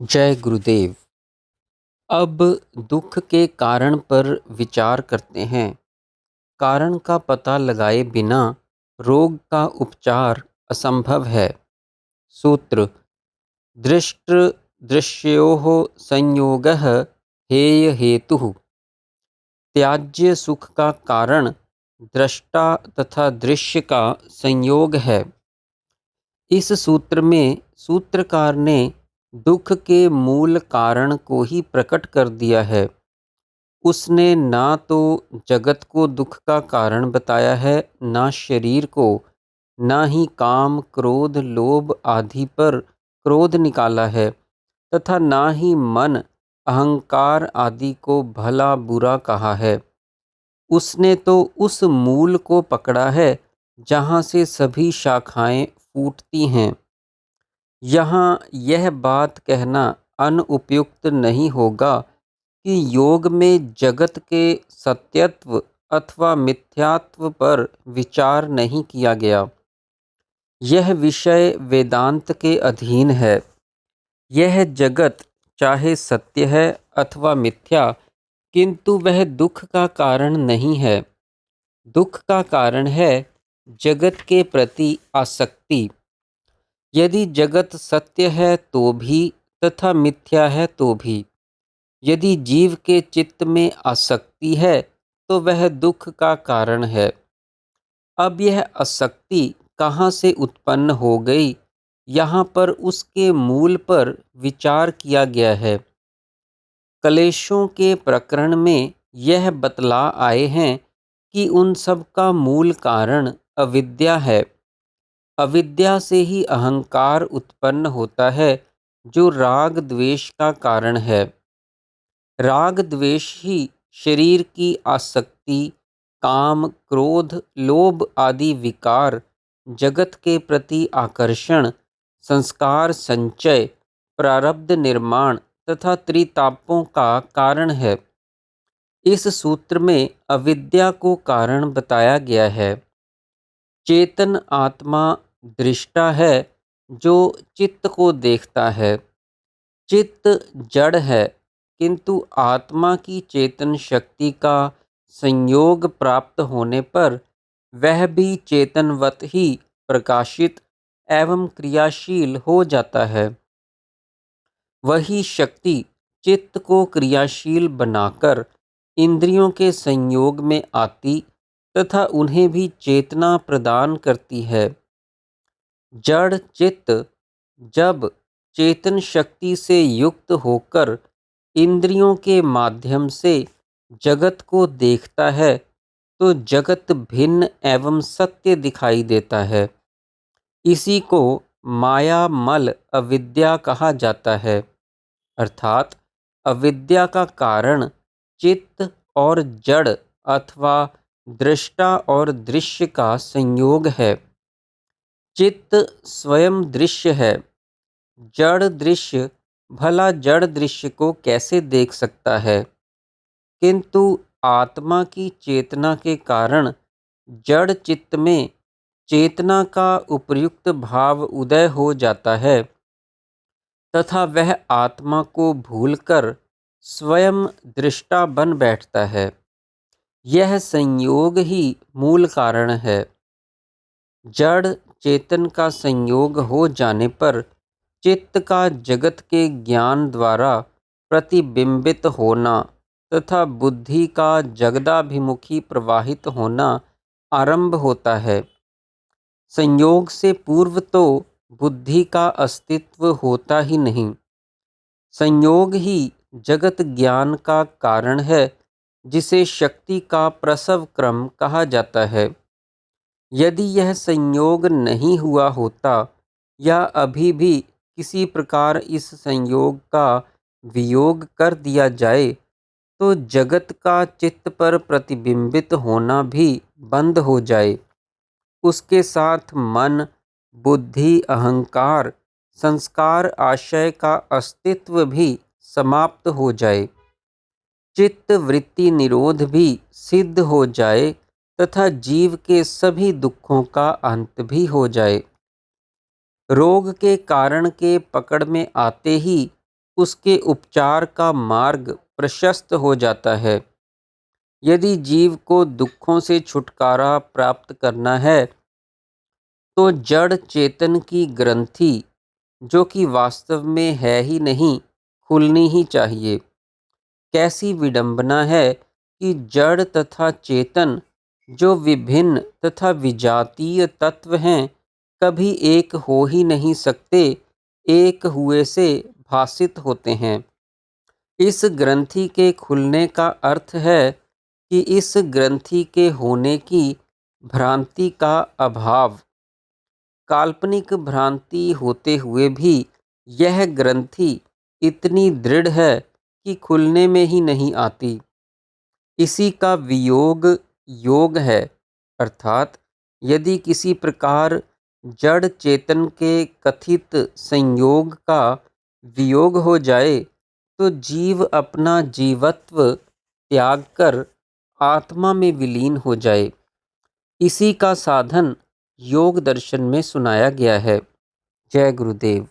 जय गुरुदेव। अब दुख के कारण पर विचार करते हैं। कारण का पता लगाए बिना रोग का उपचार असंभव है। सूत्र: दृष्ट दृश्योः संयोगः हेय हेतुः। त्याज्य सुख का कारण दृष्टा तथा दृश्य का संयोग है। इस सूत्र में सूत्रकार ने दुख के मूल कारण को ही प्रकट कर दिया है। उसने ना तो जगत को दुख का कारण बताया है, ना शरीर को, ना ही काम क्रोध लोभ आदि पर क्रोध निकाला है, तथा ना ही मन अहंकार आदि को भला बुरा कहा है। उसने तो उस मूल को पकड़ा है जहाँ से सभी शाखाएं फूटती हैं। यहाँ यह बात कहना अनुपयुक्त नहीं होगा कि योग में जगत के सत्यत्व अथवा मिथ्यात्व पर विचार नहीं किया गया। यह विषय वेदांत के अधीन है। यह जगत चाहे सत्य है अथवा मिथ्या, किंतु वह दुख का कारण नहीं है। दुख का कारण है जगत के प्रति आसक्ति। यदि जगत सत्य है तो भी तथा मिथ्या है तो भी, यदि जीव के चित्त में आसक्ति है तो वह दुख का कारण है। अब यह आसक्ति कहाँ से उत्पन्न हो गई, यहाँ पर उसके मूल पर विचार किया गया है। कलेशों के प्रकरण में यह बतला आए हैं कि उन सब का मूल कारण अविद्या है। अविद्या से ही अहंकार उत्पन्न होता है, जो राग द्वेष का कारण है। राग द्वेष ही शरीर की आसक्ति, काम क्रोध लोभ आदि विकार, जगत के प्रति आकर्षण, संस्कार संचय, प्रारब्ध निर्माण तथा त्रितापों का कारण है। इस सूत्र में अविद्या को कारण बताया गया है। चेतन आत्मा दृष्टा है, जो चित्त को देखता है। चित्त जड़ है, किंतु आत्मा की चेतन शक्ति का संयोग प्राप्त होने पर वह भी चेतनवत ही प्रकाशित एवं क्रियाशील हो जाता है। वही शक्ति चित्त को क्रियाशील बनाकर इंद्रियों के संयोग में आती तथा उन्हें भी चेतना प्रदान करती है। जड़ चित्त जब चेतन शक्ति से युक्त होकर इंद्रियों के माध्यम से जगत को देखता है तो जगत भिन्न एवं सत्य दिखाई देता है। इसी को माया मल अविद्या कहा जाता है। अर्थात अविद्या का कारण चित्त और जड़ अथवा दृष्टा और दृश्य का संयोग है। चित्त स्वयं दृश्य है। जड़ दृश्य भला जड़ दृश्य को कैसे देख सकता है, किंतु आत्मा की चेतना के कारण जड़ चित्त में चेतना का उपर्युक्त भाव उदय हो जाता है तथा वह आत्मा को भूलकर स्वयं दृष्टा बन बैठता है। यह संयोग ही मूल कारण है। जड़ चेतन का संयोग हो जाने पर चित्त का जगत के ज्ञान द्वारा प्रतिबिंबित होना तथा बुद्धि का जगदाभिमुखी प्रवाहित होना आरंभ होता है। संयोग से पूर्व तो बुद्धि का अस्तित्व होता ही नहीं। संयोग ही जगत ज्ञान का कारण है, जिसे शक्ति का प्रसव क्रम कहा जाता है। यदि यह संयोग नहीं हुआ होता या अभी भी किसी प्रकार इस संयोग का वियोग कर दिया जाए तो जगत का चित्त पर प्रतिबिंबित होना भी बंद हो जाए। उसके साथ मन बुद्धि अहंकार संस्कार आशय का अस्तित्व भी समाप्त हो जाए। चित्त वृत्ति निरोध भी सिद्ध हो जाए तथा जीव के सभी दुखों का अंत भी हो जाए। रोग के कारण के पकड़ में आते ही उसके उपचार का मार्ग प्रशस्त हो जाता है। यदि जीव को दुखों से छुटकारा प्राप्त करना है तो जड़ चेतन की ग्रंथि, जो कि वास्तव में है ही नहीं, खुलनी ही चाहिए। कैसी विडंबना है कि जड़ तथा चेतन, जो विभिन्न तथा विजातीय तत्व हैं, कभी एक हो ही नहीं सकते, एक हुए से भासित होते हैं। इस ग्रंथि के खुलने का अर्थ है कि इस ग्रंथि के होने की भ्रांति का अभाव। काल्पनिक भ्रांति होते हुए भी यह ग्रंथि इतनी दृढ़ है कि खुलने में ही नहीं आती। इसी का वियोग योग है, अर्थात यदि किसी प्रकार जड़ चेतन के कथित संयोग का वियोग हो जाए तो जीव अपना जीवत्व त्याग कर आत्मा में विलीन हो जाए। इसी का साधन योग दर्शन में सुनाया गया है। जय गुरुदेव।